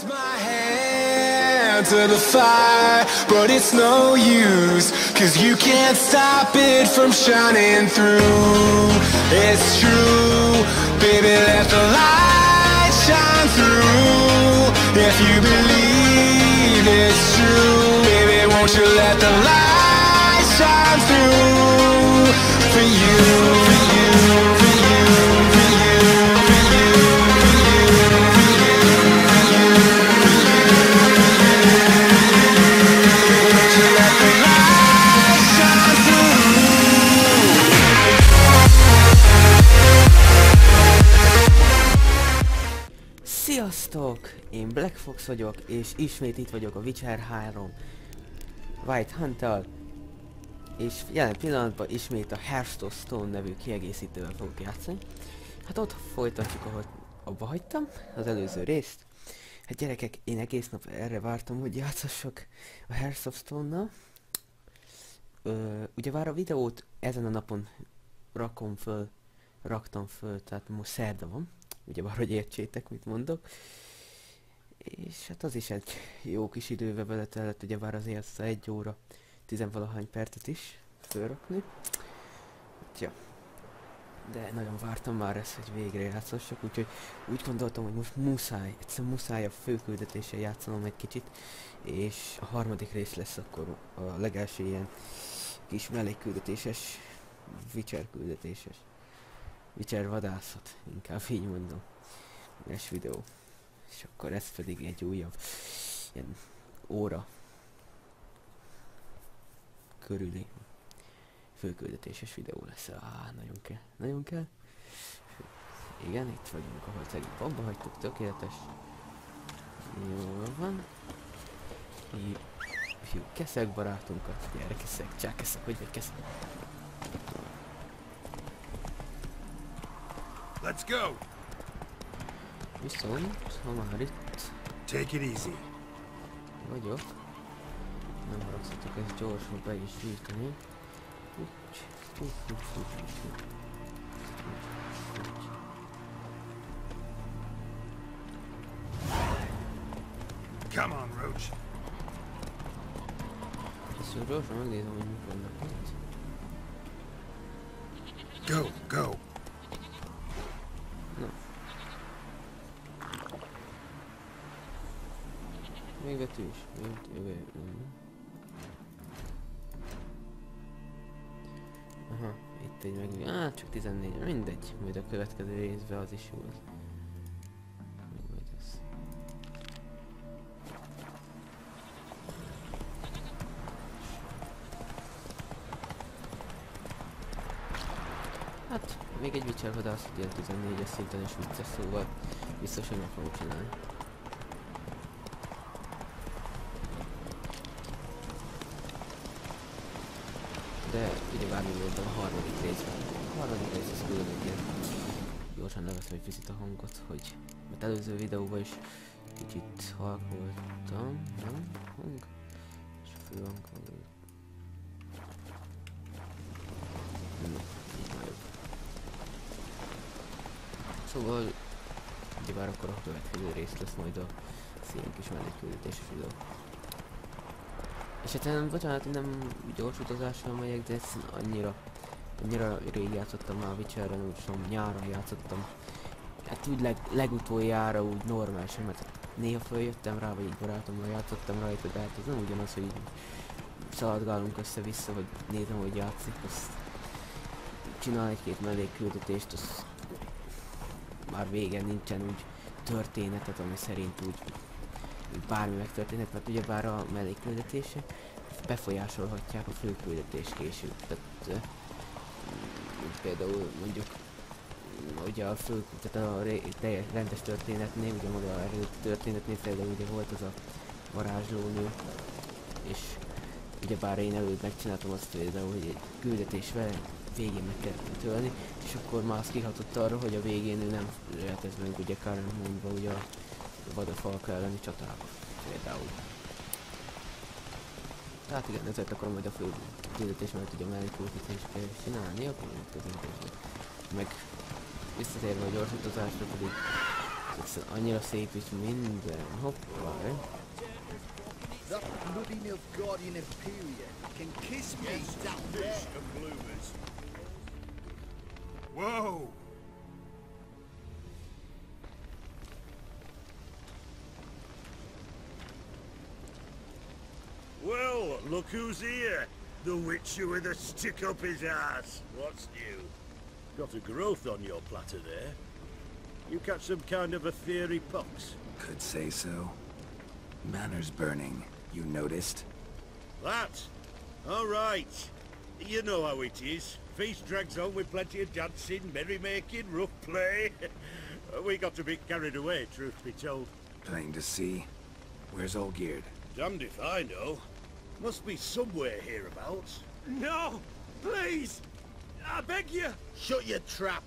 My hand to the fire, but it's no use, 'cause you can't stop it from shining through. It's true, baby, let the light shine through. If you believe it's true, baby, won't you let the light shine through for you, for you, for you, for you, for you, for you, for you, won't you let the light shine through. Sziasztok! Én Black Fox vagyok, és ismét itt vagyok a Witcher 3 White Hunt-tal, és jelen pillanatban ismét a Hearthstone nevű kiegészítővel fogok játszani. Hát ott folytatjuk, ahol abba hagytam az előző részt. Hát gyerekek, én egész nap erre vártam, hogy játszassak a Hearthstone-nal. Ugyebár a videót ezen a napon raktam föl, tehát most szerda van. Ugyebár, hogy értsétek, mit mondok. És hát az is egy jó kis időbe beletellett, ugyebár azért az 1 óra 10-valahány percet is fölrakni. Ja. De nagyon vártam már ezt, hogy végre játszassak, úgyhogy úgy gondoltam, hogy most egyszerűen muszáj a főküldetéssel játszanom egy kicsit, és a harmadik rész lesz akkor a legelső ilyen kis mellékküldetéses, Witcher vadászat, inkább így mondom, és videó. És akkor ez pedig egy újabb ilyen óra körüli főküldetéses videó lesz. Nagyon kell. Igen, itt vagyunk, ahol szegény abba hagytuk, tökéletes. Jól van. Hívjuk Keszek barátunkat, gyere Keszek, csá Keszek, hogy vagy Keszek? Let's go. Viszont, ha már itt Take it easy. vagyok, nem haragszatok ezt gyorsan be is gyűjteni. Come on, Roach. Ezt gyorsan megnézem, hogy mik vannak itt. Go. Na. Még betű is. Aha, itt egy meg... csak 14, mindegy. Majd a következő részben az is jó lesz. Majd ez. Hát, még egy Witcher vadász, ilyen 14-es szinten is vicces, szóval biztos, hogy meg fogom csinálni. De ugyebár mi voltam a harmadik részben. A harmadik rész az külön egy ilyen... Gyorsan leveszem egy picit a hangot, hogy... Mert előző videóban is kicsit halk voltam, nem? Hang? És a főhang van. Szóval, ugyebár akkor a következő rész lesz majd a szilyen kis mellékküldetéses videó. És hát bocsánat, nem gyors utazással megyek, de annyira rég játszottam már Witcherren, úgy szóval nyáron játszottam. Hát úgy legutoljára úgy normálisan, mert néha följöttem rá, vagy így barátommal játszottam rajta, de hát ez nem ugyanaz, hogy így szaladgálunk össze-vissza, vagy nézem, hogy játszik, azt csinál egy-két mellékküldetést, az már végen nincsen úgy történetet, ami szerint úgy bármi megtörténhet, mert ugyebár a mellékküldetése befolyásolhatják a főküldetés később. Tehát például mondjuk ugye a fő, tehát a rendes történetnél, ugye maga a történetnél például ugye volt az a varázslónő, és ugyebár én előtt megcsináltam azt például, hogy egy küldetés végén meg kellett tölni, és akkor már az kihatott arra, hogy a végén ő nem lehet ez meg ugye Karen mondva ugye a vadafalka elleni csatába például. Tehát igen, ezért akarom majd a fő küldetés, mert ugye a mellékküldetés kell csinálni, akkor megközelítésre. Meg visszatérve a gyors utazásra pedig Egyszerűen annyira szép is minden. Hoppá. That bloody Nilfgaardian Imperial can kiss me down there. Whoa! Well, look who's here. The witcher with a stick up his ass. What's new? Got a growth on your platter there. You catch some kind of a theory pox? Could say so. Manners burning, you noticed? That? All right. You know how it is. Feast drags on with plenty of dancing, merrymaking, rough play. We got a bit carried away, truth be told. Plain to see. Where's Olgierd? Damned if I know. Must be somewhere hereabouts. No! Please! I beg you! Shut your trap.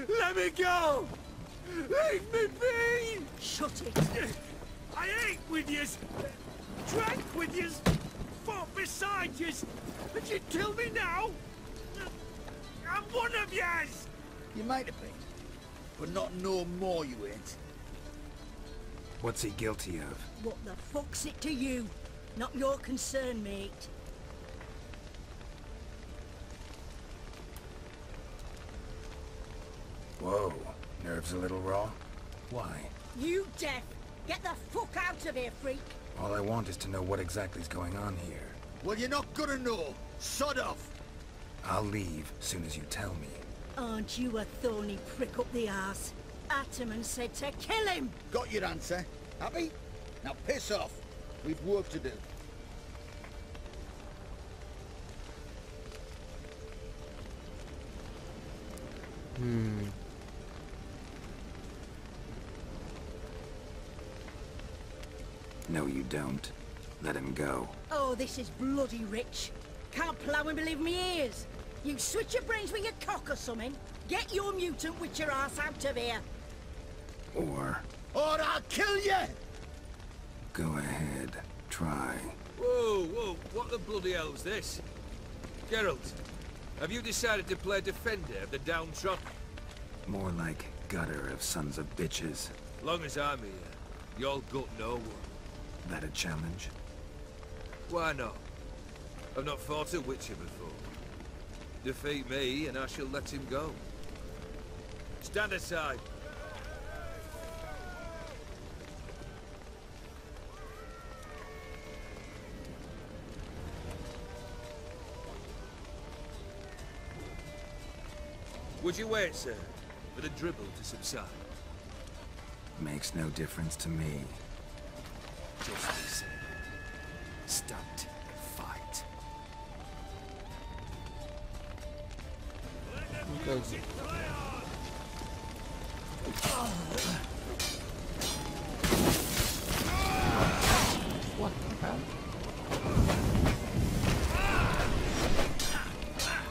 Let me go! Leave me be! Shut it! I ate with yous! Drank with yous! Fought beside yous! And you kill me now? I'm one of yous! You might have been, but not no more you ain't. What's he guilty of? What the fuck's it to you? Not your concern, mate. Whoa, nerves a little raw? Why? You deaf! Get the fuck out of here, freak! All I want is to know what exactly is going on here. Well, you're not gonna know. Sod off. I'll leave soon as you tell me. Aren't you a thorny prick up the arse? Ataman said to kill him! Got your answer. Happy? Now piss off. We've work to do. No, you don't. Let him go. Oh, this is bloody rich. Can't plough and believe me ears. You switch your brains with your cock or something. Get your mutant witcher ass out of here. Or I'll kill you! go ahead. Try. Whoa, whoa, what the bloody hell's this? Geralt, have you decided to play defender of the downtrodden? More like gutter of sons of bitches. Long as I'm here, you'll gut no one. That a challenge? Why not? I've not fought a witcher before. Defeat me and I shall let him go. Stand aside. Would you wait, sir, for the dribble to subside? Makes no difference to me. Just the same. Stunt. Fight. Okay. What the hell?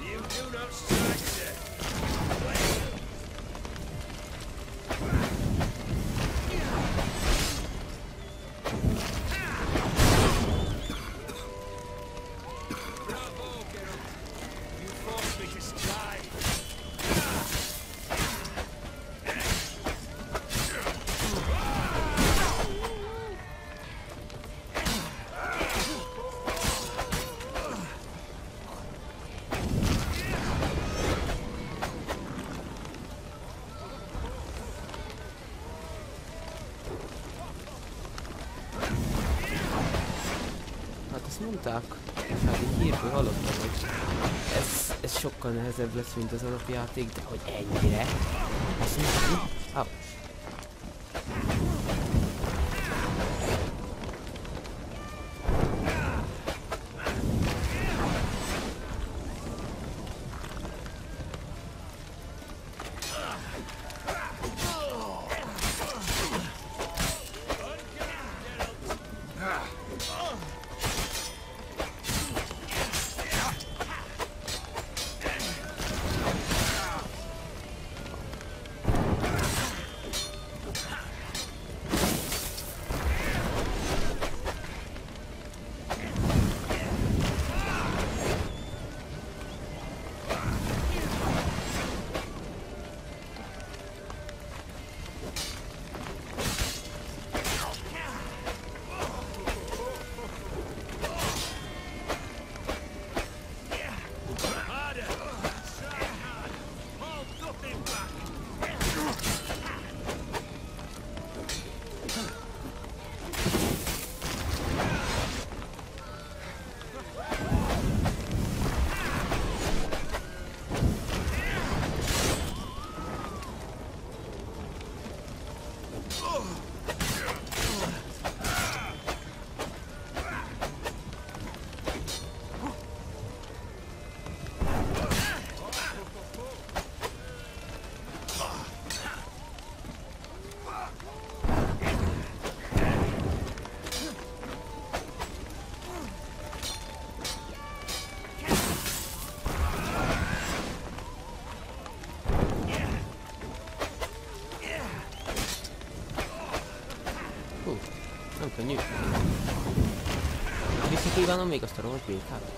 You do not strike, sir. Bravo, Geralt. You forced me to strike. Hát azt mondták, és hát egy hírből hallottam, hogy ez sokkal nehezebb lesz, mint az alapjáték, de hogy ennyire? Azt mondtam, ah. Nem könnyű. Visszakívánom még azt a rohadt békát.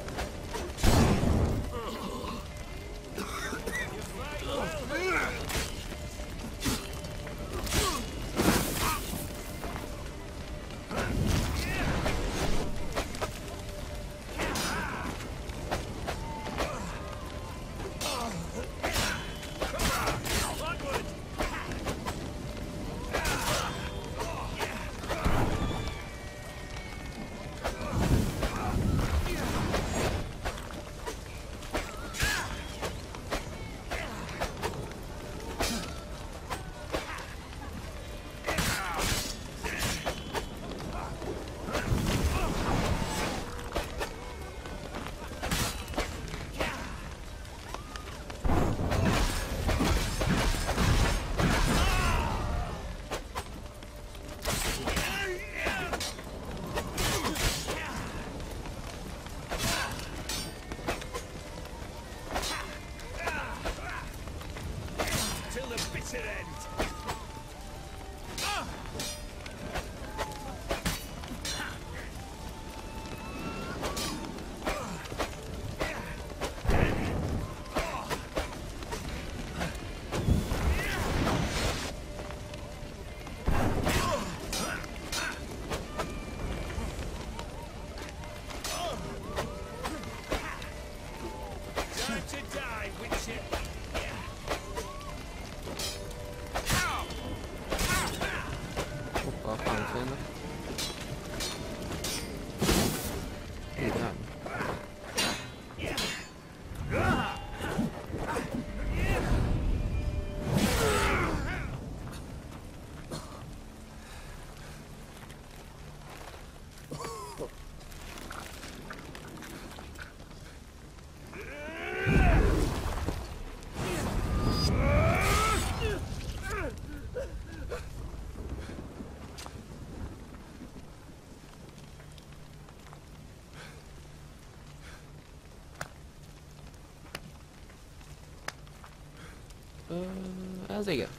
Az igen.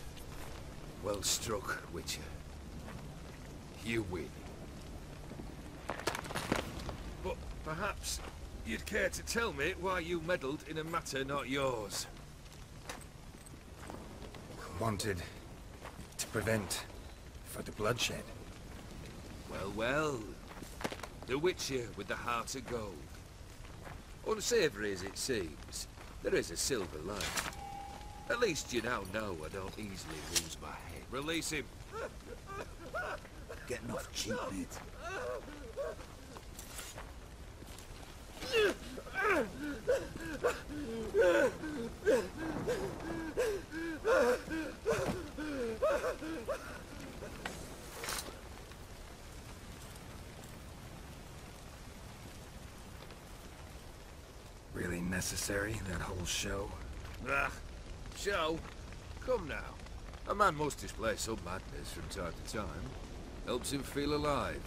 Well struck, Witcher. You win. But perhaps you'd care to tell me why you meddled in a matter not yours. Wanted to prevent further bloodshed. Well, well. The Witcher with the heart of gold. Unsavoury as it seems, there is a silver lining. At least you now know I don't easily lose my head. Release him. Getting off cheap, mate. Really necessary, that whole show? Ah, show? Come now. A man must display some madness from time to time. Helps him feel alive.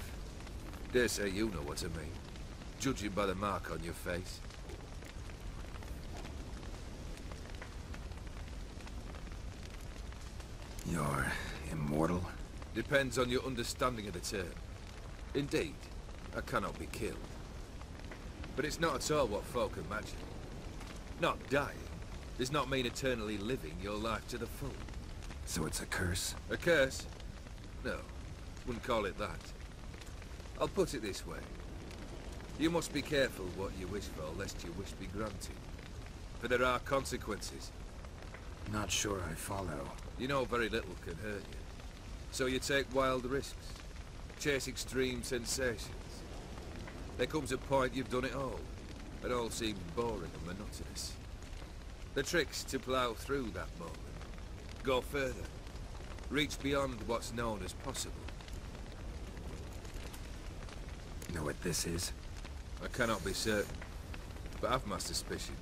Dare say you know what I mean. Judging by the mark on your face. You're immortal? Depends on your understanding of the term. Indeed, I cannot be killed. But it's not at all what folk imagine. Not dying does not mean eternally living your life to the full. So it's a curse? A curse? No, wouldn't call it that. I'll put it this way. You must be careful what you wish for, lest your wish be granted. For there are consequences. Not sure I follow. You know very little can hurt you. So you take wild risks. Chase extreme sensations. There comes a point you've done it all. It all seems boring and monotonous. The trick's to plough through that moment. Go further. reach beyond what's known as possible. Know what this is? I cannot be certain, but I've my suspicions.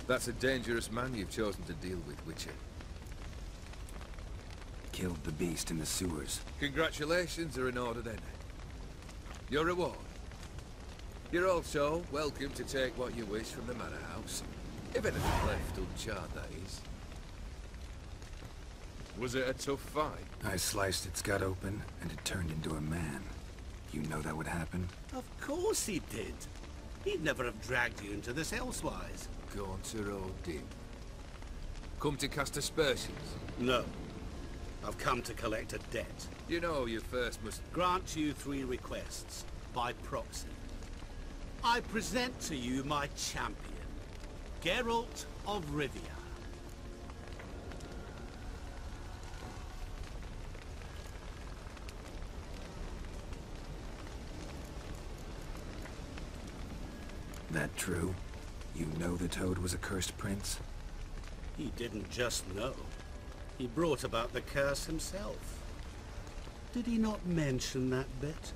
That's a dangerous man you've chosen to deal with, Witcher. Killed the beast in the sewers. Congratulations are in order then. Your reward. You're also welcome to take what you wish from the manor house. If anything left uncharred, that is. Was it a tough fight? I sliced its gut open, and it turned into a man. You know that would happen? Of course he did. He'd never have dragged you into this elsewise. Gaunter Odin. Come to cast aspersions? No. I've come to collect a debt. You know you first must... Grant you 3 requests, by proxy. I present to you my champion, Geralt of Rivia. That true? You know the Toad was a cursed prince? He didn't just know. He brought about the curse himself. Did he not mention that bit?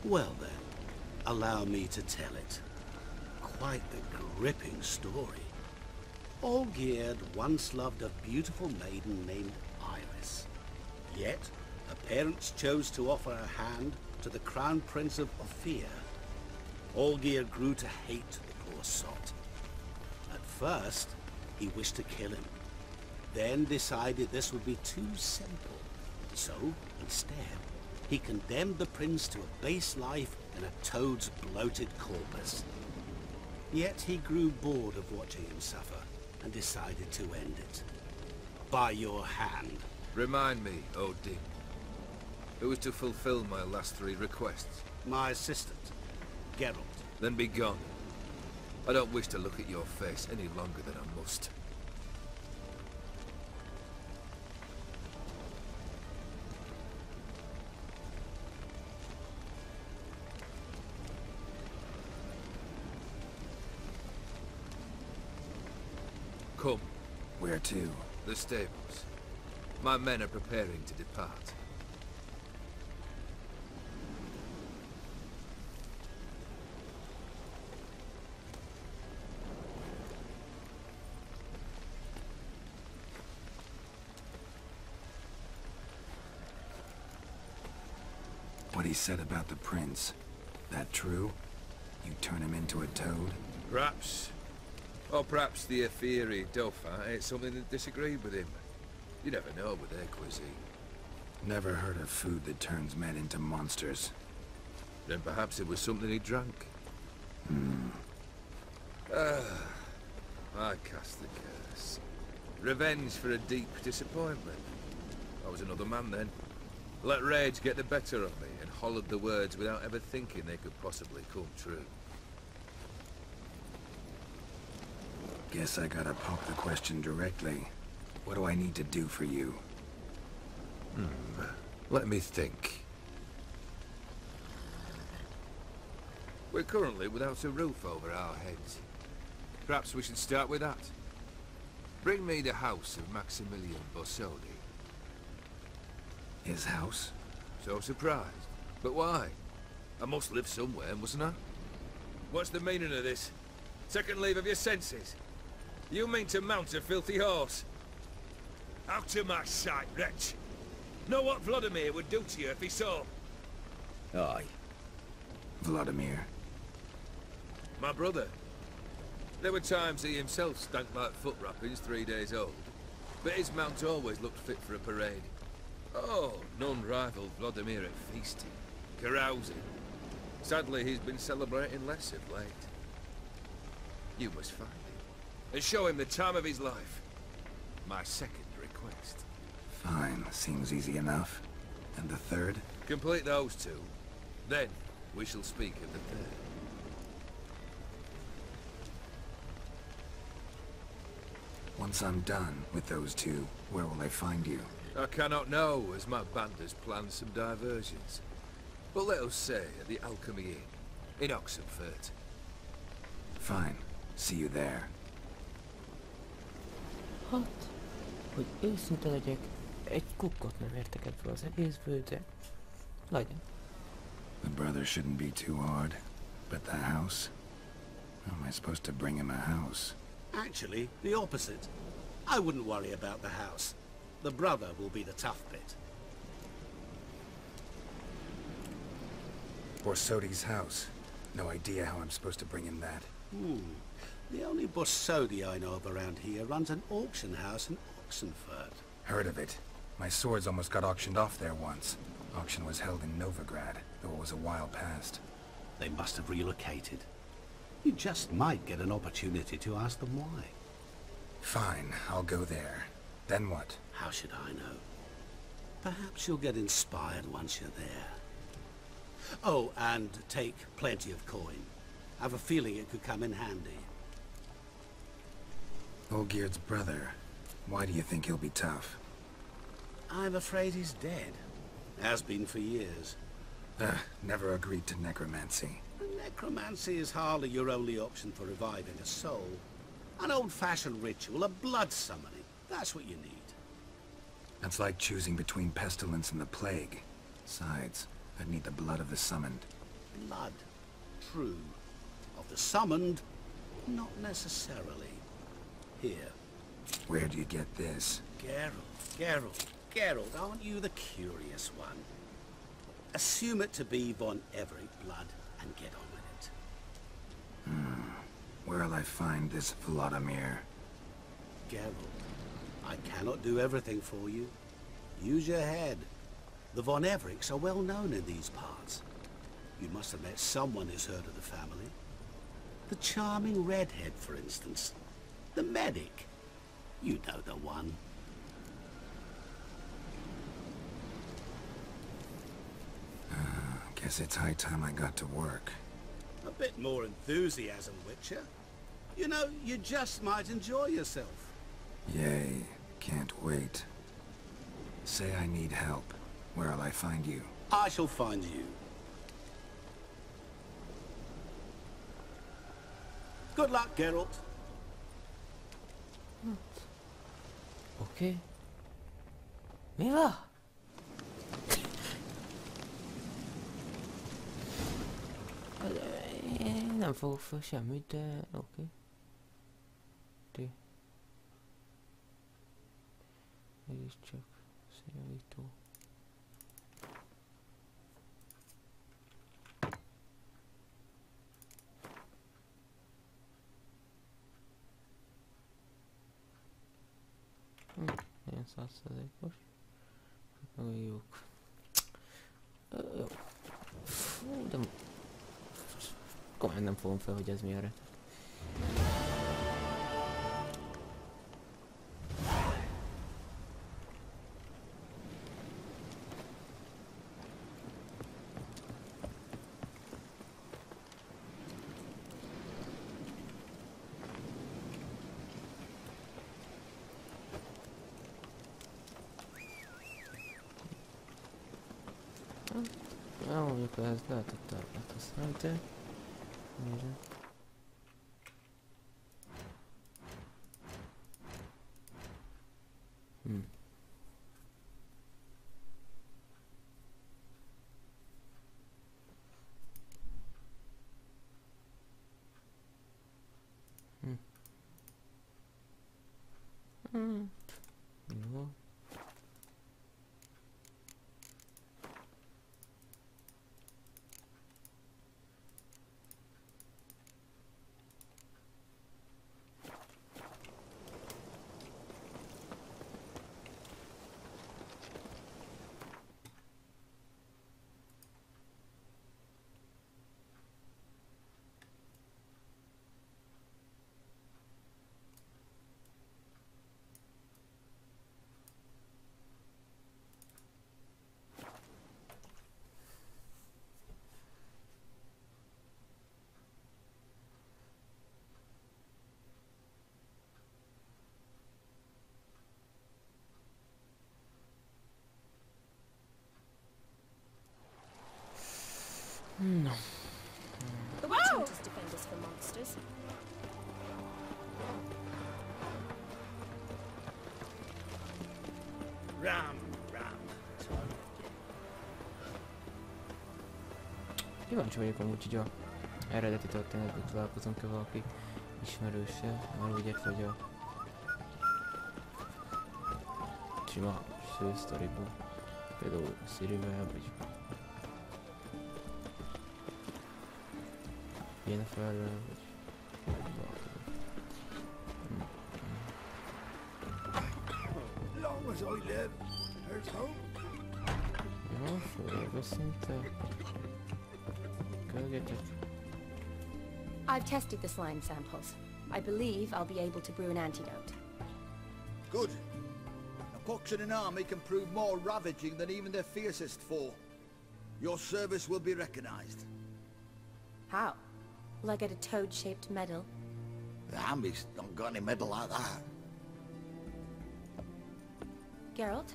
Well then, allow me to tell it. Quite the gripping story. Olgierd once loved a beautiful maiden named Iris. Yet, her parents chose to offer her hand to the Crown Prince of Ophir. Olgierd grew to hate the poor sot. At first, he wished to kill him. Then decided this would be too simple. So, instead, he condemned the prince to a base life in a toad's bloated corpus. Yet he grew bored of watching him suffer and decided to end it. By your hand. Remind me, Odin. Who was to fulfill my last 3 requests? My assistant, Geralt. Then be gone. I don't wish to look at your face any longer than I must. Come. Where to? The stables. My men are preparing to depart. What he said about the prince. That true? You turn him into a toad? Perhaps. Or perhaps the Ophiri Dauphin ate something that disagreed with him. You never know with their cuisine. Never heard of food that turns men into monsters. Then perhaps it was something he drank. I cast the curse. Revenge for a deep disappointment. I was another man then. Let rage get the better of me and hollered the words without ever thinking they could possibly come true. Guess I gotta poke the question directly. What do I need to do for you? Let me think. We're currently without a roof over our heads. Perhaps we should start with that. Bring me the house of Maximilian Bossoli. His house? So surprised. But why? I must live somewhere, mustn't I? What's the meaning of this? Second leave of your senses? You mean to mount a filthy horse? Out of my sight, wretch! Know what Vladimir would do to you if he saw? Aye. Vladimir. My brother. There were times he himself stank like foot wrappings 3 days old. But his mount always looked fit for a parade. Oh, none rivaled Vladimir at feasting, carousing. Sadly, he's been celebrating less of late. You must find him and show him the time of his life. My second request. Fine, seems easy enough. And the third? Complete those 2. Then, we shall speak of the third. Once I'm done with those 2, where will I find you? I cannot know, as my band has planned some diversions. But let us say at the Alchemy Inn, in Oxenfurt. Fine. See you there. Hát, hogy őszinte legyek, Egy kukkot nem értek ebből az egészből, de legyen. The brother shouldn't be too hard. But the house? How am I supposed to bring him a house? Actually, the opposite. I wouldn't worry about the house. The brother will be the tough bit. Borsodi's house. No idea how I'm supposed to bring him that. The only Borsodi I know of around here runs an auction house in Oxenfurt. Heard of it. My swords almost got auctioned off there once. Auction was held in Novigrad, though it was a while past. They must have relocated. You just might get an opportunity to ask them why. Fine, I'll go there. Then what? How should I know? Perhaps you'll get inspired once you're there. Oh, and take plenty of coin. I have a feeling it could come in handy. Olgierd's brother. Why do you think he'll be tough? I'm afraid he's dead. Has been for years. Never agreed to necromancy. Necromancy is hardly your only option for reviving a soul. An old-fashioned ritual, a blood summoning. That's what you need. That's like choosing between pestilence and the plague. Besides, I'd need the blood of the summoned. Blood. True. Of the summoned, not necessarily. Here. Where do you get this? Geralt, aren't you the curious one? Assume it to be von Everett blood and get on with it. Where'll I find this Vladimir? Geralt, I cannot do everything for you. Use your head. The von Evericks are well known in these parts. You must have met someone who's heard of the family. The charming redhead, for instance. The medic. You know the one. Guess it's high time I got to work. A bit more enthusiasm, Witcher. You know, you just might enjoy yourself. Yay, can't wait. Say I need help. Where'll I find you? I shall find you. Good luck, Geralt. Oké. Mi van? Én nem fogok fel semmit, de oké. Mégiscsak szélvító. Ilyen 100%-os. Meg a jók. Jó. Fú, de... Komolyan nem fogom fel, hogy ez mi arra. Ja, mondjuk ez lehetett használni, de... Nézd. Jó. No. The witch hunters defend us from monsters. Ram, ram. Kíváncsi vagyok amúgy, hogy a eredeti történetben találkozunk-e valaki ismerőssel, már úgy értve, hogy a sima szősztoriból, például Sirivel, vagy Jenniferrel, vagy valakivel. Long as I live, there's hope. Jó, följövő szinte. Kölgetek. I've tested the slime samples. I believe I'll be able to brew an antidote. Good. A pox in an army can prove more ravaging than even their fiercest foe. Your service will be recognized. How? Will I get a toad-shaped medal? The army's not got any medal like that. Geralt?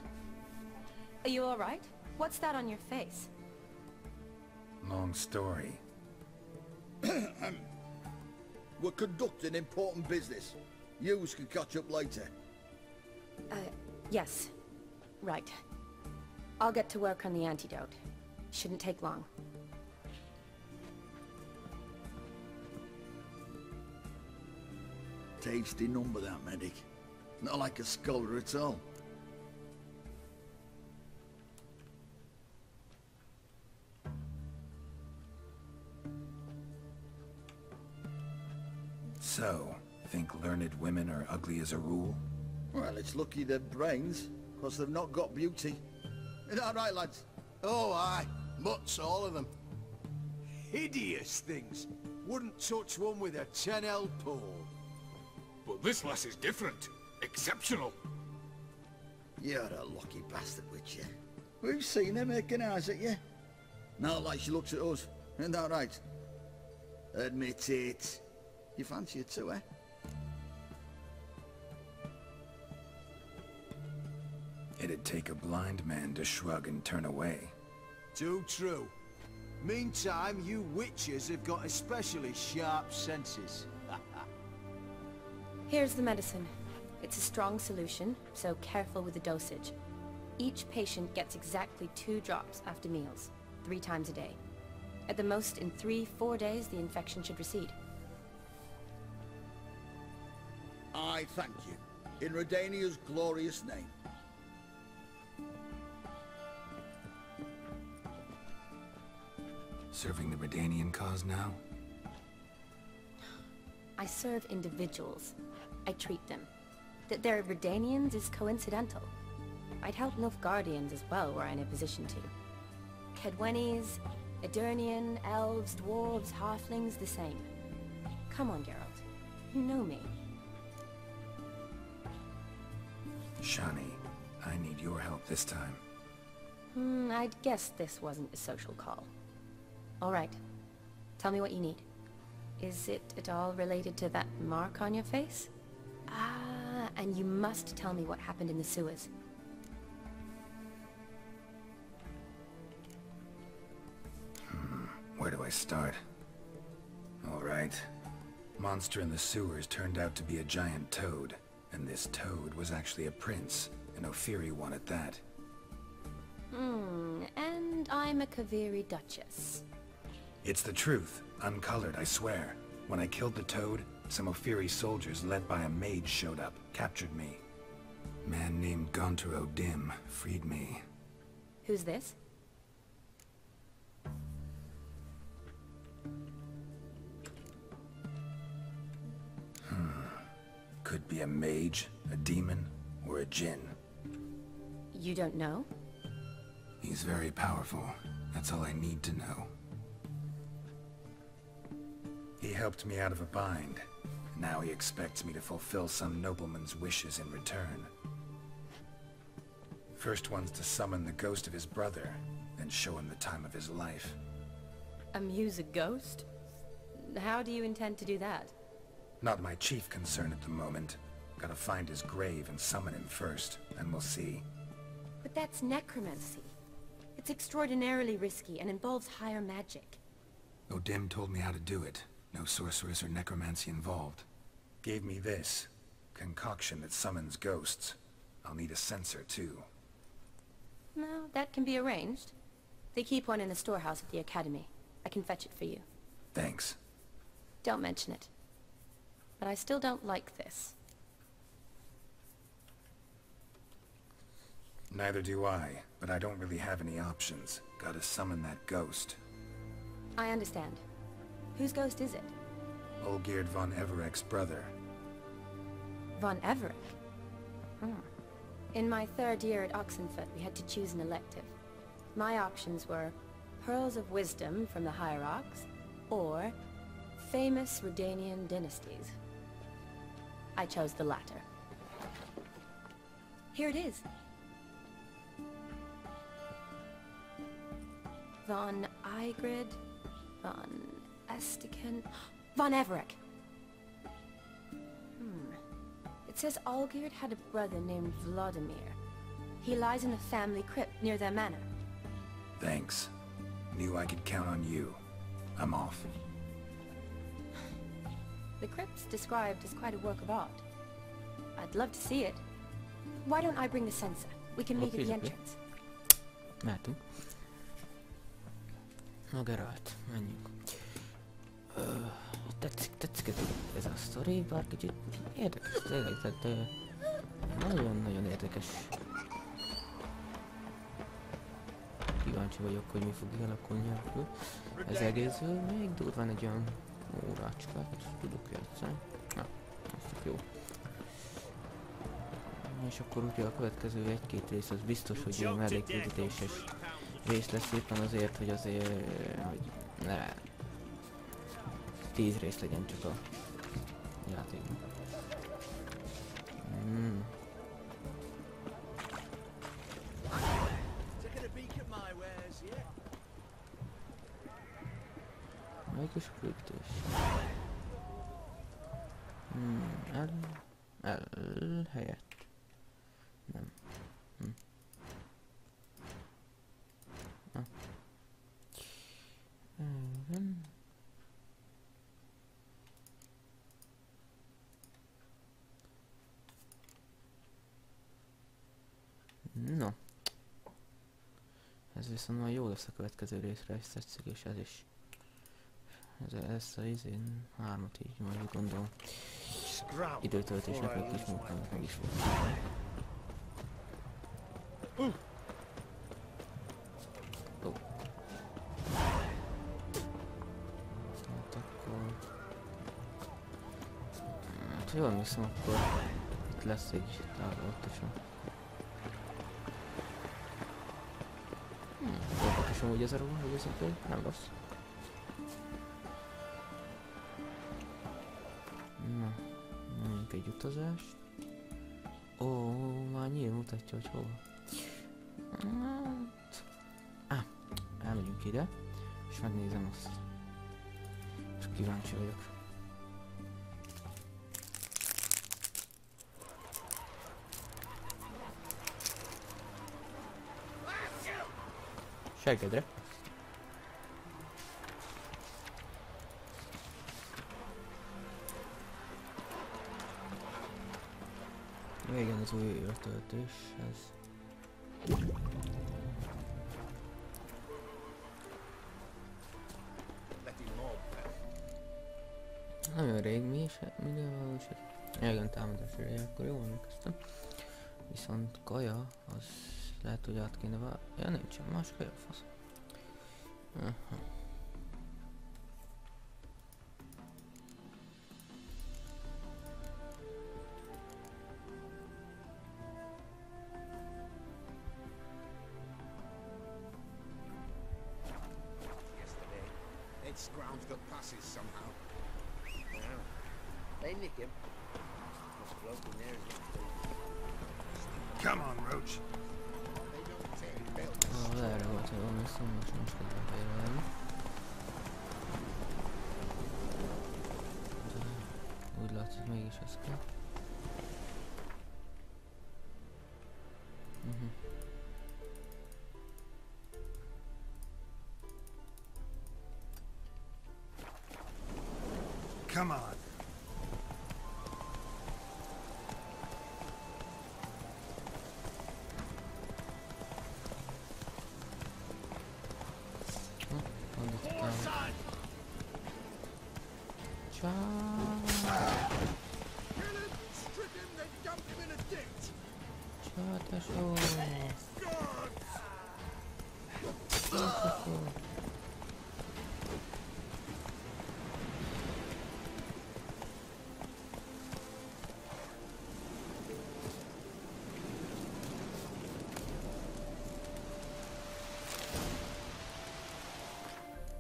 Are you alright? What's that on your face? Long story. We're conducting important business. Yous can catch up later. Yes. Right. I'll get to work on the antidote. Shouldn't take long. Tasty number, that medic. Not like a scholar at all. So, think learned women are ugly as a rule? Well, it's lucky they've brains, because they've not got beauty. Is that right, lads? Oh, aye. Mutts, all of them. Hideous things. Wouldn't touch one with a 10L pole. But this lass is different. Exceptional. You're a lucky bastard, Witcher. We've seen her making eyes at you. Not like she looks at us. Isn't that right? Admit it. You fancy her too, eh? It'd take a blind man to shrug and turn away. Too true. Meantime, you witches have got especially sharp senses. Here's the medicine. It's a strong solution, so careful with the dosage. Each patient gets exactly 2 drops after meals, 3 times a day. At the most, in 3-4 days, the infection should recede. I thank you. In Redania's glorious name. Serving the Redanian cause now? I serve individuals. I treat them. That they're Redanians is coincidental. I'd help Nilfgaardians as well were I in a position to. Kedwenis, Edirnian, elves, dwarves, halflings, the same. Come on, Geralt. You know me. Shani, I need your help this time. I'd guess this wasn't a social call. All right. Tell me what you need. Is it at all related to that mark on your face? Ah, and you must tell me what happened in the sewers. Where do I start? All right. Monster in the sewers turned out to be a giant toad. And this toad was actually a prince, an Ophiri one at that. And I'm a Kaviri Duchess. It's the truth, uncolored, I swear. When I killed the toad, some Ophiri soldiers led by a mage showed up, captured me. Man named Gontaro Dim freed me. Who's this? Could be a mage, a demon, or a djinn. You don't know? He's very powerful. That's all I need to know. He helped me out of a bind. Now he expects me to fulfill some nobleman's wishes in return. First one's to summon the ghost of his brother, then show him the time of his life. Amuse a ghost? How do you intend to do that? Not my chief concern at the moment. Gotta find his grave and summon him first, and we'll see. But that's necromancy. It's extraordinarily risky and involves higher magic. Odim told me how to do it. No sorceress or necromancy involved. Gave me this. Concoction that summons ghosts. I'll need a censer, too. No, that can be arranged. They keep one in the storehouse at the academy. I can fetch it for you. Thanks. Don't mention it. But I still don't like this. Neither do I, but I don't really have any options. Gotta summon that ghost. I understand. Whose ghost is it? Olgierd von Everek's brother. Von Everek? In my 3rd year at Oxenfoot, we had to choose an elective. My options were Pearls of Wisdom from the Hierarchs, or Famous Redanian Dynasties. I chose the latter. Here it is. Von Igrid, von Estiken, von Everek. It says Olgierd had a brother named Vladimir. He lies in the family crypt near their manor. Thanks. Knew I could count on you. I'm off. The crypt's described as quite a work of art. I'd love to see it. Why don't I bring the censer? We can meet at the entrance. Mehetünk. Na Geralt, menjünk. Tetszik ez a sztori, bár kicsit érdekes, tényleg, tehát nagyon-nagyon érdekes. Kíváncsi vagyok, hogy mi fog kialakulni ebből. Ez egészül még durván egy olyan órácskát tudok játszani. Na, ez tök jó. És akkor ugye a következő 1-2 rész az biztos, hogy ilyen melléküldetéses rész lesz éppen azért, hogy hogy ne 10 rész legyen csak a játékban. Melyikos küldetés? El helyett. Nem. No. Ez viszont már jó lesz a következő részre, és tetszik, és ez is. Ez a izén 3-at így majd úgy gondolom. Időtöltésnek egy kis munkának meg is fog. Hát akkor... Hát ha jól emlékszem, akkor itt lesz egy távolatosan. Érdekes amúgy ez a ruha, hogy ez a nem rossz. Na, menjünk egy utazást. Ó, már nyíl mutatja, hogy hol. Hát... elmegyünk ide, és megnézem azt. És kíváncsi vagyok. Seggedre. Igen, az új élettöltés, ez... Nagyon rég mi is, minden valóság. Igen, támadás ideje, akkor jól megkezdtem. Viszont kaja, az lehet, hogy át kéne vár... Ja, nincsen más kaja, fasz. Scrounge got passes somehow. Wow. They nick him. Must float in there as Come on, Roach. Erre volt, hogy valami szomos, most kedvem fejre lenni. Úgy látszik, mégis ez kell. Come on.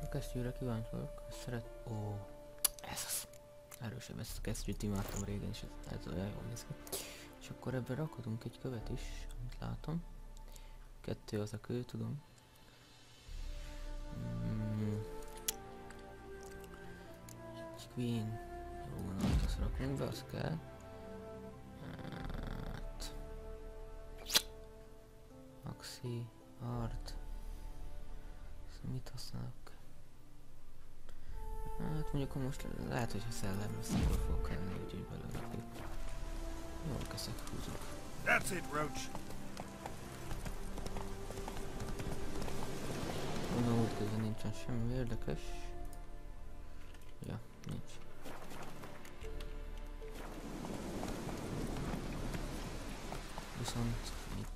A kesztyűre kíváncsi vagyok, Ó, ez az. Erősebb, ezt a kesztyűt imádtam régen, és ez olyan jól néz ki. És akkor ebben rakodunk egy követ is, amit látom. 2 az a kő, tudom. Egy queen. Jó, na, azt rakunk be, az kell. Hát. Maxi, art. Mit használok? Hát mondjuk most lehet, hogy ha szellem lesz, akkor fog kelleni, úgyhogy belőle. Jól keszek, húzok. That's it, Roach. Mondom, úgy közben nincsen semmi érdekes. Ja, nincs. Viszont egy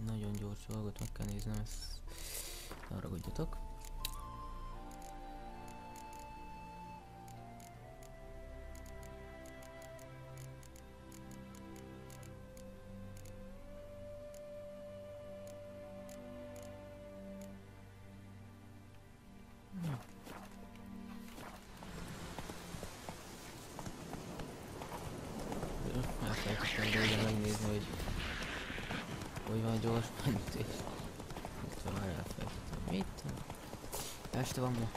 nagyon gyors dolgot meg kell néznem, ezt ne ragadjatok. Elfelejtettem régen megnézni, hogy van gyors mentés. Itt van, már elfelejtettem. Mit? Este van ma.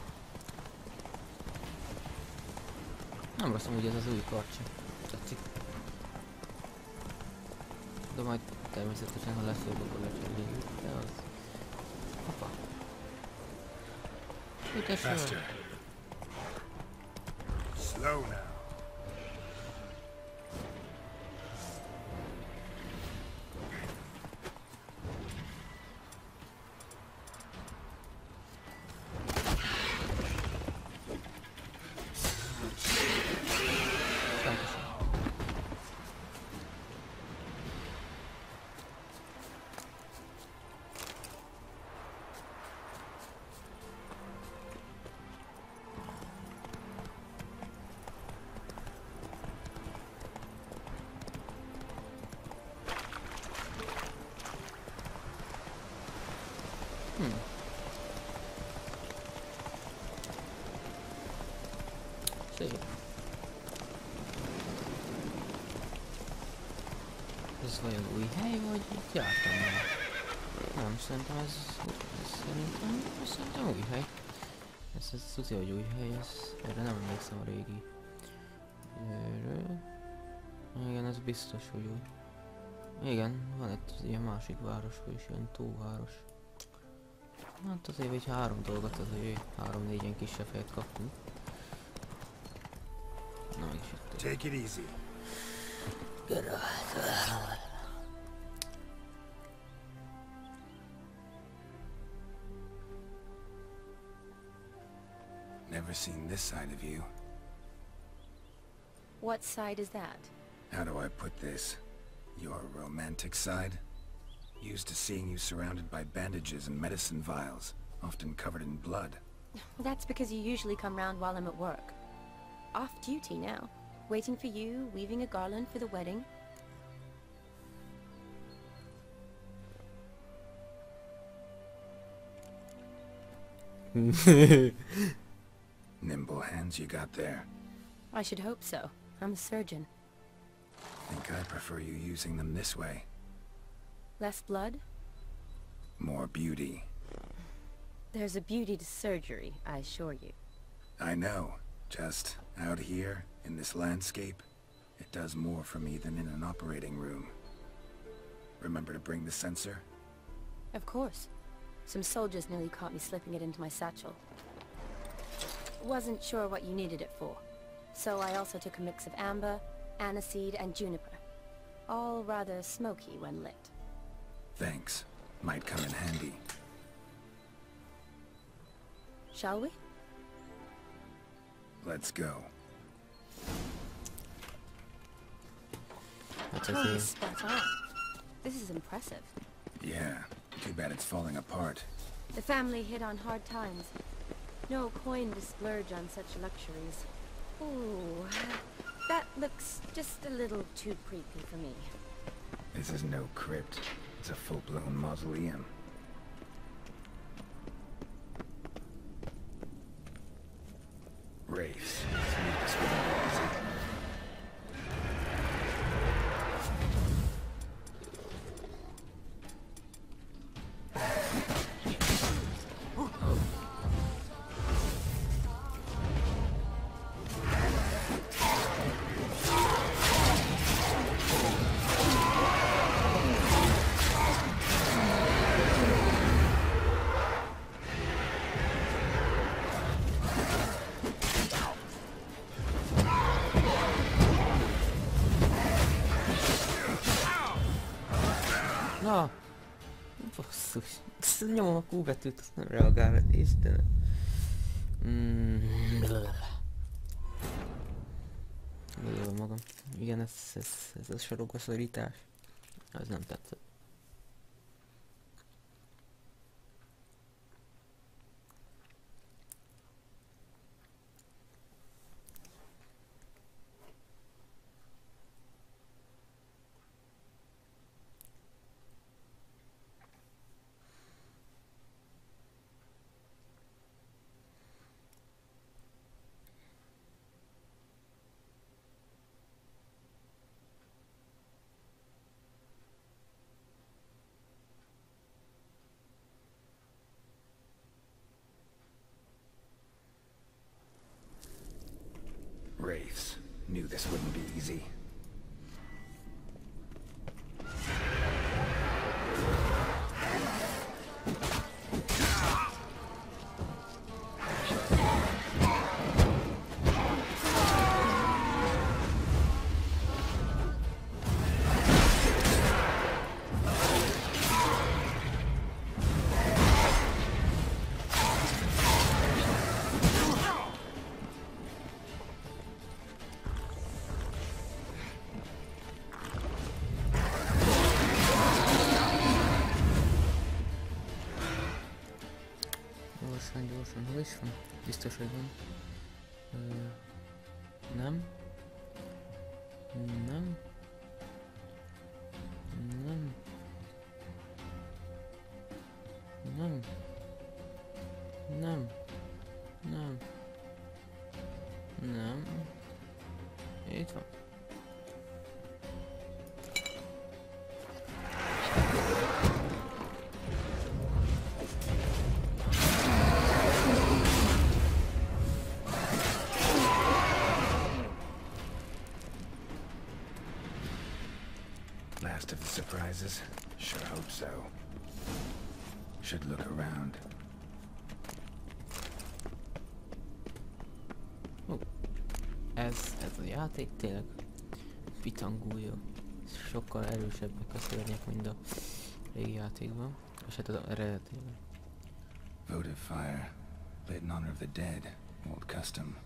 Nem rossz amúgy ez az új karcsa. Tetszik. De majd természetesen, ha lesz jobb, akkor lecseréljük. De az... Hoppá. Ütessön! Slow now. Szép. Ez vajon új hely, vagy itt jártam már? Nem, szerintem ez szerintem új hely. Ez tudja, hogy új hely, erre nem emlékszem a régi. Igen, ez biztos, hogy új. Igen, van egy ilyen másik város, vagyis ilyen tóváros. Hát azért egy 3 dolgot, azért 3-4 ilyen kisebb helyet kaptunk. Na, mégis itt. Take it easy. Never seen this side of you. What side is that? How do I put this? Your romantic side? Used to seeing you surrounded by bandages and medicine vials, often covered in blood. That's because you usually come round while I'm at work. Off duty now. Waiting for you, weaving a garland for the wedding. Nimble hands you got there. I should hope so. I'm a surgeon. Think I prefer you using them this way. Less blood? More beauty. There's a beauty to surgery, I assure you. I know. Just out here, in this landscape, it does more for me than in an operating room. Remember to bring the sensor? Of course. Some soldiers nearly caught me slipping it into my satchel. Wasn't sure what you needed it for. So I also took a mix of amber, aniseed, and juniper. All rather smoky when lit. Thanks. Might come in handy. Shall we? Let's go. Oh, spot on. This is impressive. Yeah, too bad it's falling apart. The family hit on hard times. No coin to splurge on such luxuries. Ooh, that looks just a little too creepy for me. This is no crypt. It's a full-blown mausoleum. Wraiths. This wouldn't be easy. Na! Basszus. Nyomom a Q betűt, azt nem reagál, Istenem. Jó magam. Igen, ez a sarokba szorítás. Az nem tetszett. Wraiths. Knew this wouldn't be easy. Gyorsan, hol is van? Biztos, hogy van. Nem. Nem. Nem. Nem. Nem. Nem. Nem. Itt van. Last of the surprises? Sure hope so. Should look around. Ez a játék tényleg pitangulja. Sokkal erősebbek a szörnyek, mint a régi játékban. És hát az eredetében. Votive fire. Lit in honor of the dead. Old custom.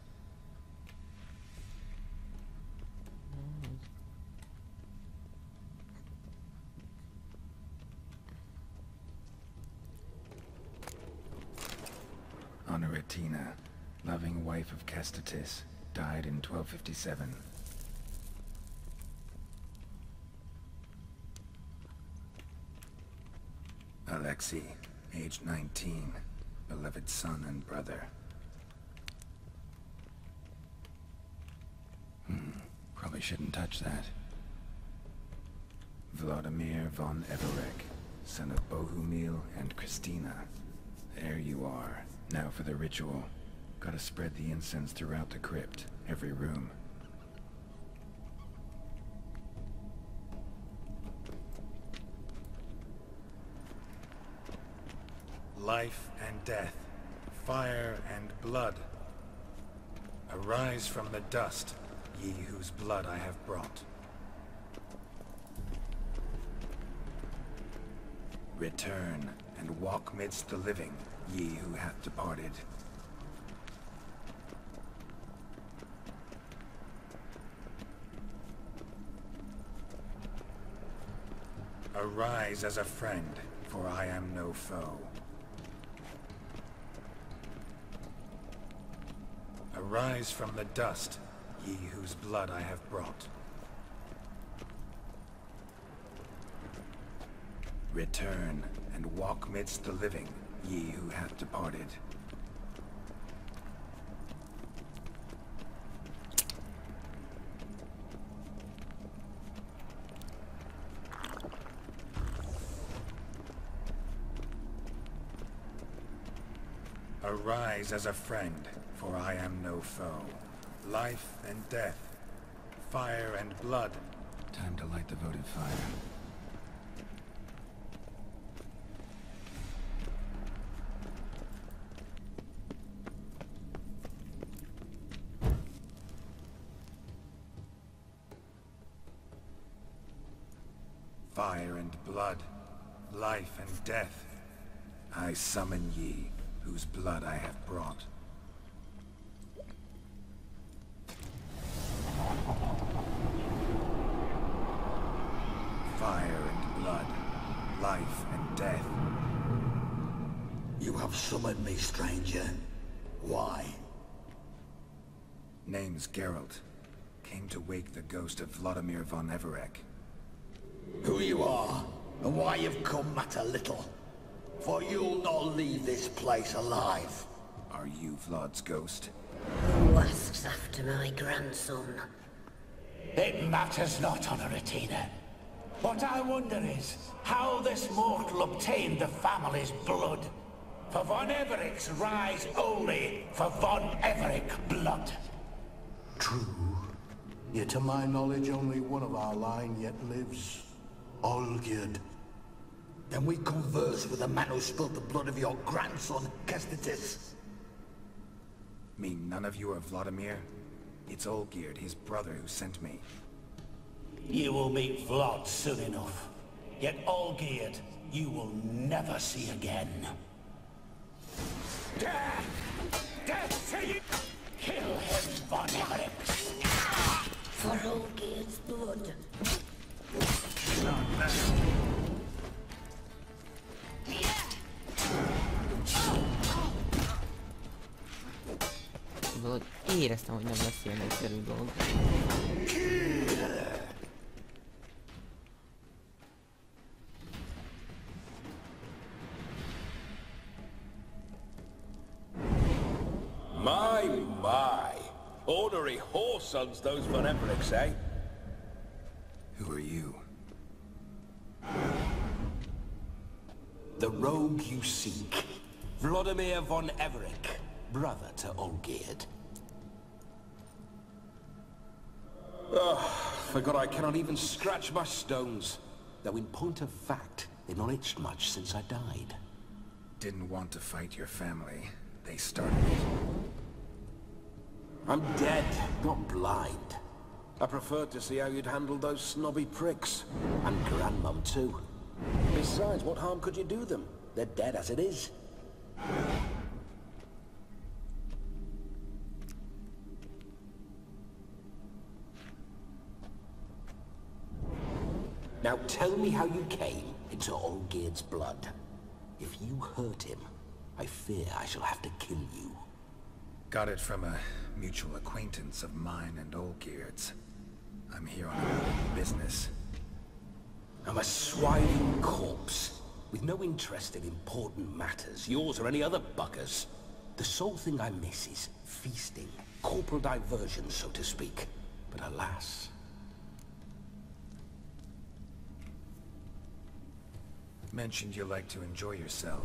Honoratina, loving wife of Kestatis, died in 1257. Alexei, aged 19, beloved son and brother. Probably shouldn't touch that. Vladimir von Everek, son of Bohumil and Christina. There you are. Now for the ritual. Gotta spread the incense throughout the crypt, every room. Life and death, fire and blood. Arise from the dust, ye whose blood I have brought. Return and walk midst the living, ye who hath departed. Arise as a friend, for I am no foe. Arise from the dust, ye whose blood I have brought. Return, and walk midst the living, ye who hath departed. Arise as a friend, for I am no foe. Life and death, fire and blood. Time to light the votive fire. Fire and blood, life and death. I summon ye, whose blood I have brought. Fire and blood, life and death. You have summoned me, stranger. Why? Name's Geralt. Came to wake the ghost of Vladimir von Everec. Who you are, and why you've come matter little. For you'll not leave this place alive. Are you Vlad's ghost? Who asks after my grandson? It matters not, Honoratina. What I wonder is how this mortal obtained the family's blood. For von Everec's rise only for von Everec blood. True. Yet to my knowledge, only one of our line yet lives. Olgierd. Then we converse with the man who spilled the blood of your grandson, Kestetis. Mean none of you are Vladimir? It's Olgierd, his brother, who sent me. You will meet Vlad soon enough. Yet Olgierd, you will never see again. Death! Death to you! Kill him, von Everec! For Olgierd's blood. Not that. Valahogy éreztem, hogy nem lesz ilyen egyszerű dolog. My! Ornery whoresons those von Everecs, eh? Who are you? The rogue you seek. Vladimir von Everec, brother to Olgierd. Forgot I cannot even scratch my stones. Though in point of fact, they've not itched much since I died. Didn't want to fight your family. They started it. I'm dead, not blind. I preferred to see how you'd handled those snobby pricks. And Grandmum too. Besides, what harm could you do them? They're dead as it is. Now tell me how you came into Olgierd's blood. If you hurt him, I fear I shall have to kill you. Got it from a mutual acquaintance of mine and Olgierd's. I'm here on a business. I'm a swiving corpse, with no interest in important matters, yours or any other buggers. The sole thing I miss is feasting, corporal diversion, so to speak. But alas... Mentioned you like to enjoy yourself.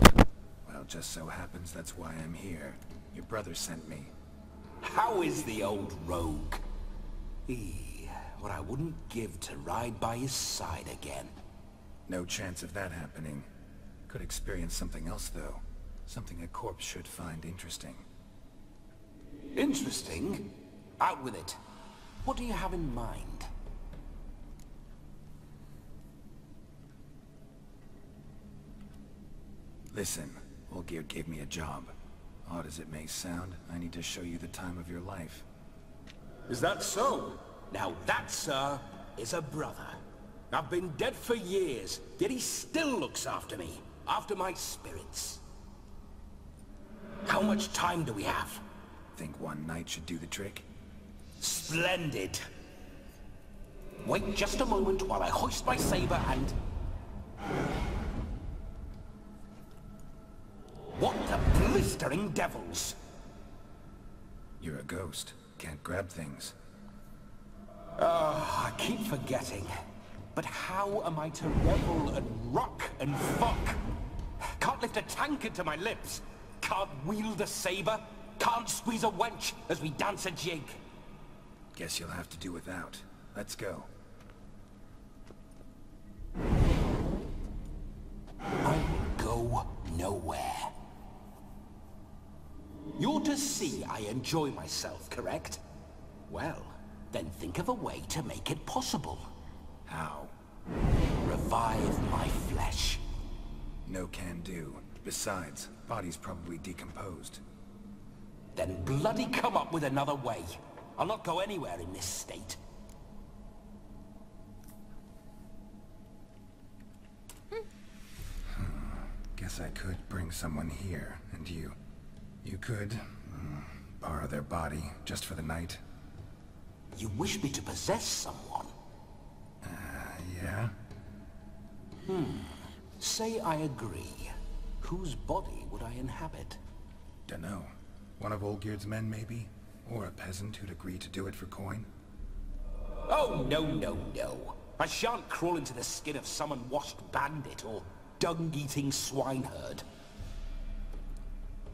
Well, just so happens that's why I'm here. Your brother sent me. How is the old rogue? What I wouldn't give to ride by his side again. No chance of that happening. Could experience something else, though. Something a corpse should find interesting. Interesting? Out with it. What do you have in mind? Listen, Olgierd gave me a job. Odd as it may sound, I need to show you the time of your life. Is that so? Now that, sir, is a brother. I've been dead for years, yet he still looks after me, after my spirits. How much time do we have? Think one night should do the trick? Splendid. Wait just a moment while I hoist my saber and... What the blistering devils? You're a ghost. Can't grab things. I keep forgetting. But how am I to revel and rock and fuck? Can't lift a tankard to my lips. Can't wield a saber. Can't squeeze a wench as we dance a jig. Guess you'll have to do without. Let's go. I go nowhere. You're to see I enjoy myself, correct? Well, then think of a way to make it possible. How? Revive my flesh. No can do. Besides, body's probably decomposed. Then bloody come up with another way. I'll not go anywhere in this state. Guess I could bring someone here, and you could borrow their body just for the night. You wish me to possess someone? Yeah? Say I agree. Whose body would I inhabit? Dunno. One of Olgierd's men, maybe? Or a peasant who'd agree to do it for coin? Oh, no, no, no. I shan't crawl into the skin of some unwashed bandit or dung-eating swineherd.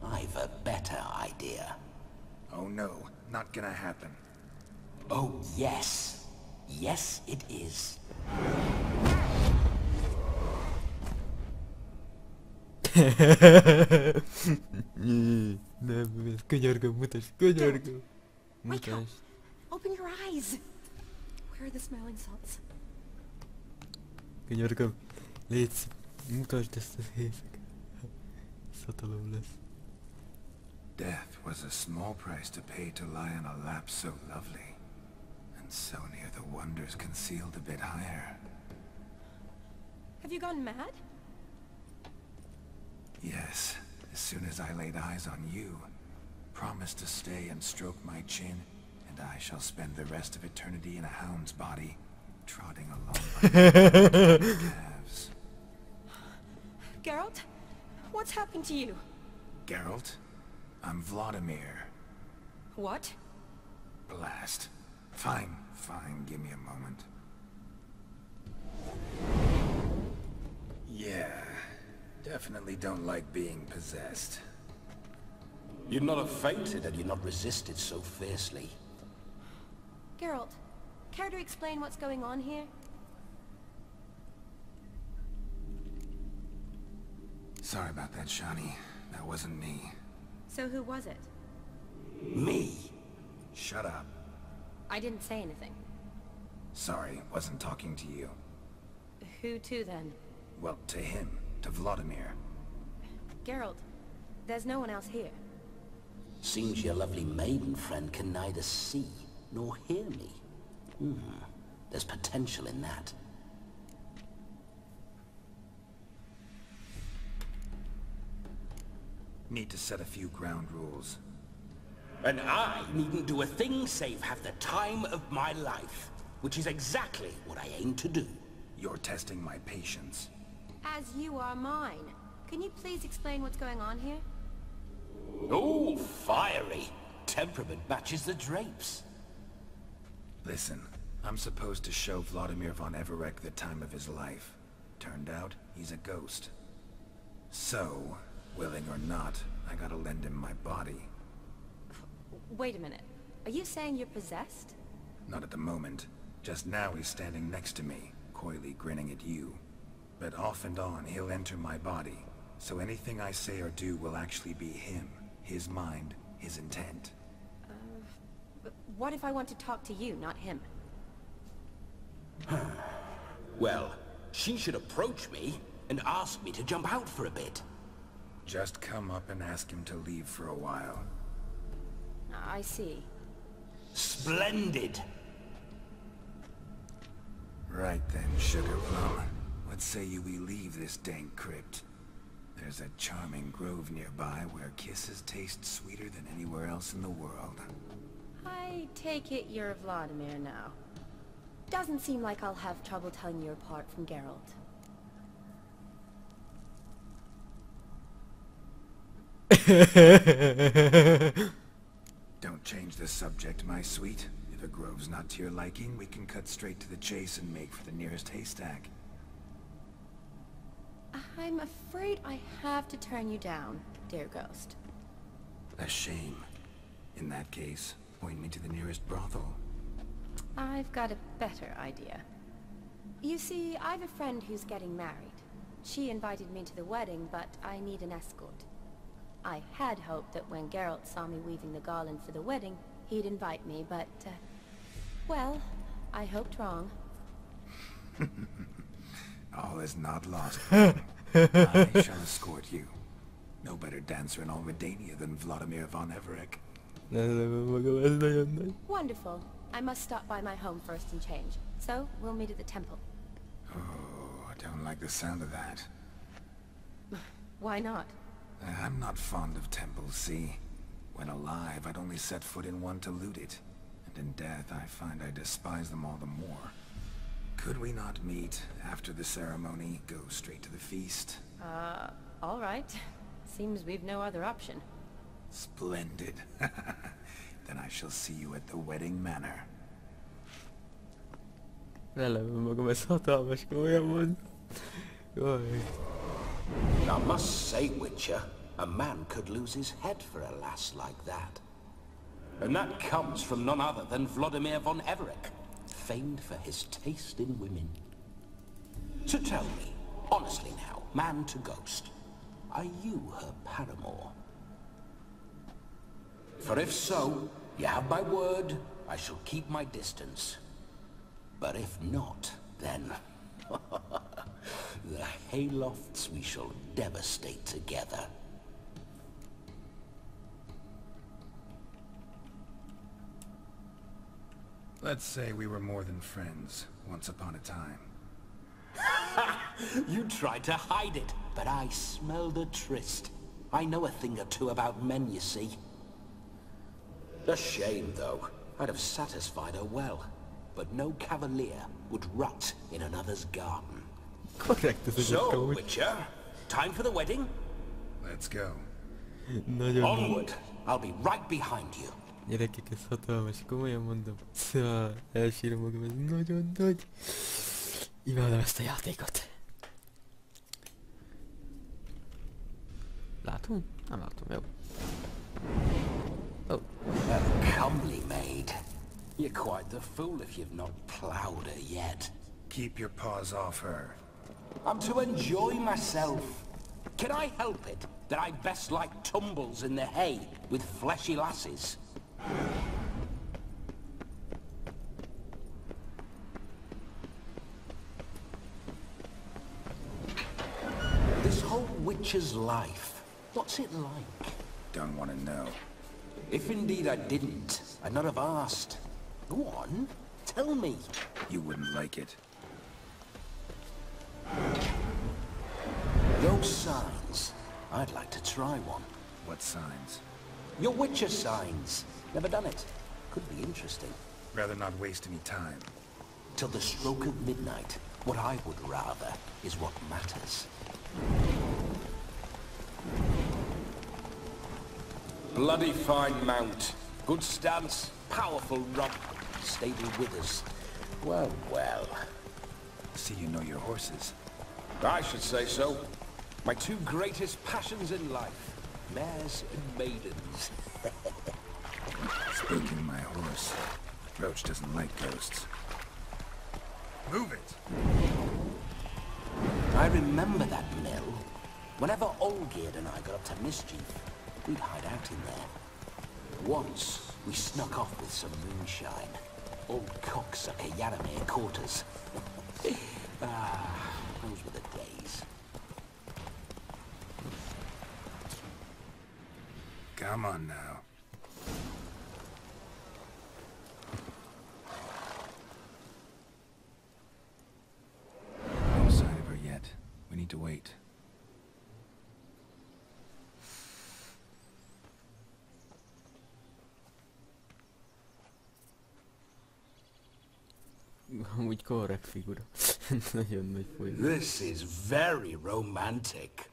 I've a better idea. Oh no, not gonna happen. Oh, yes. Yes, it is. Könyörgöm, mutasd, könyörgöm. Mutasd. Open your eyes. Where are the smelling salts? Könyörgöm, légy, mutasd ezt az éjszak. Szatalom lesz. Death was a small price to pay to lie on a lap so lovely, and so near the wonders concealed a bit higher. Have you gone mad? Yes, as soon as I laid eyes on you, promise to stay and stroke my chin, and I shall spend the rest of eternity in a hound's body, trotting along by calves. Geralt? What's happened to you? Geralt? I'm Vladimir. What? Blast. Fine, fine, give me a moment. Yeah, definitely don't like being possessed. You'd not have fainted had you not resisted so fiercely. Geralt, care to explain what's going on here? Sorry about that, Shani. That wasn't me. So who was it? Me. Shut up. I didn't say anything. Sorry, wasn't talking to you. Who to then? Well, to him. To Vladimir. Geralt, there's no one else here. Seems your lovely maiden friend can neither see nor hear me. There's potential in that. Need to set a few ground rules. And I needn't do a thing save have the time of my life, which is exactly what I aim to do. You're testing my patience. As you are mine. Can you please explain what's going on here? Oh, fiery. Temperament matches the drapes. Listen, I'm supposed to show Vladimir von Everec the time of his life. Turned out, he's a ghost. So, willing or not, I gotta lend him my body. Wait a minute. Are you saying you're possessed? Not at the moment. Just now he's standing next to me, coyly grinning at you. But off and on, he'll enter my body. So anything I say or do will actually be him. His mind, his intent. But what if I want to talk to you, not him? Well, she should approach me and ask me to jump out for a bit. Just come up and ask him to leave for a while. I see. Splendid! Right then, Sugar Plum. What say you we leave this dank crypt? There's a charming grove nearby where kisses taste sweeter than anywhere else in the world. I take it you're Vladimir now. Doesn't seem like I'll have trouble telling you apart from Geralt. Don't change the subject, my sweet. If a grove's not to your liking, we can cut straight to the chase and make for the nearest haystack. I'm afraid I have to turn you down, dear ghost. A shame. In that case, point me to the nearest brothel. I've got a better idea. You see, I've a friend who's getting married. She invited me to the wedding, but I need an escort. I had hoped that when Geralt saw me weaving the garland for the wedding, he'd invite me, but, well, I hoped wrong. All is not lost. I shall escort you. No better dancer in all Redania than Vladimir von Everett. Wonderful. I must stop by my home first and change. So, we'll meet at the temple. Oh, I don't like the sound of that. Why not? I'm not fond of temples, see? When alive, I'd only set foot in one to loot it. And in death, I find I despise them all the more. Could we not meet after the ceremony, go straight to the feast? All right. Seems we've no other option. Splendid. Then I shall see you at the wedding manor. Lelövöm magam, ez hatalmas komolyan mond. Jaj. I must say, Witcher, a man could lose his head for a lass like that. And that comes from none other than Vladimir von Everett, famed for his taste in women. So tell me, honestly now, man to ghost, are you her paramour? For if so, you have my word, I shall keep my distance. But if not, then... the haylofts we shall devastate together. Let's say we were more than friends, once upon a time. You tried to hide it, but I smelled a tryst. I know a thing or two about men, you see. A shame, though. I'd have satisfied her well. But no cavalier would rot in another's garden. Korrekt, So, Witcher, time for the wedding? Let's go. Onward! I'll be right behind you. Gyerekek, ez hatalmas, komolyan mondom. Szóval elsírom magam, ez nagyon nagy. Imádom ezt a játékot. Látom? Nem látom, jó. Oh. A comely maid. You're quite the fool if you've not plowed her yet. Keep your paws off her. I'm to enjoy myself. Can I help it that I best like tumbles in the hay with fleshy lasses? This whole witcher's life, what's it like? Don't want to know. If indeed I didn't, I'd not have asked. Go on, tell me. You wouldn't like it. Those signs. I'd like to try one. What signs? Your Witcher signs. Never done it. Could be interesting. Rather not waste any time. Till the stroke of midnight. What I would rather is what matters. Bloody fine mount. Good stance, powerful rump, stable withers. Well, well. See you know your horses. I should say so. My two greatest passions in life. Mares and maidens. Speaking my horse. Roach doesn't like ghosts. Move it! I remember that mill. Whenever Olgierd and I got up to mischief, we'd hide out in there. Once, we snuck off with some moonshine. Old cocksucker Yaramir caught us. Those were the days. Come on now. Amúgy korrekt figura. Nagyon nagy folyam. This is very romantic.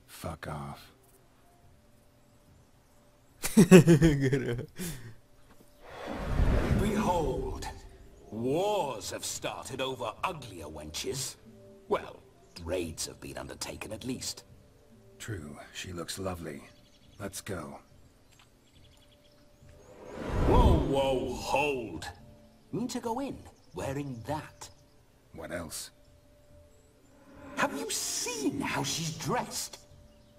Fuck off. Behold, wars have started over uglier wenches. Well, raids have been undertaken at least. True, she looks lovely. Let's go. Whoa, whoa, hold! Mean to go in, wearing that? What else? Have you seen how she's dressed?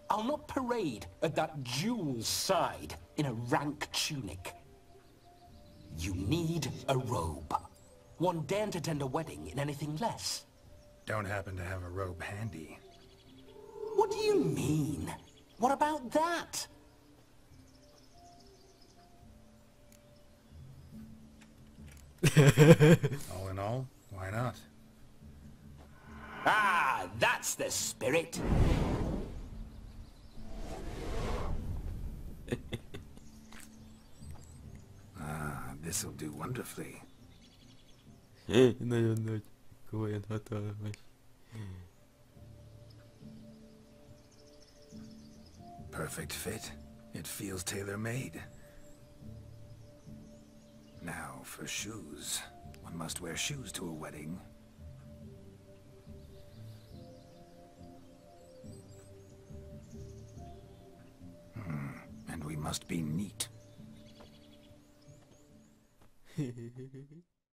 I'll not parade at that jewel's side in a rank tunic. You need a robe. One daren't attend a wedding in anything less. Don't happen to have a robe handy. What do you mean? What about that? All in all, why not? Ah, that's the spirit. This'll do wonderfully. Nagyon nagy. Komolyan hatalmas. Perfect fit. It feels tailor-made. Now for shoes. One must wear shoes to a wedding. And we must be neat.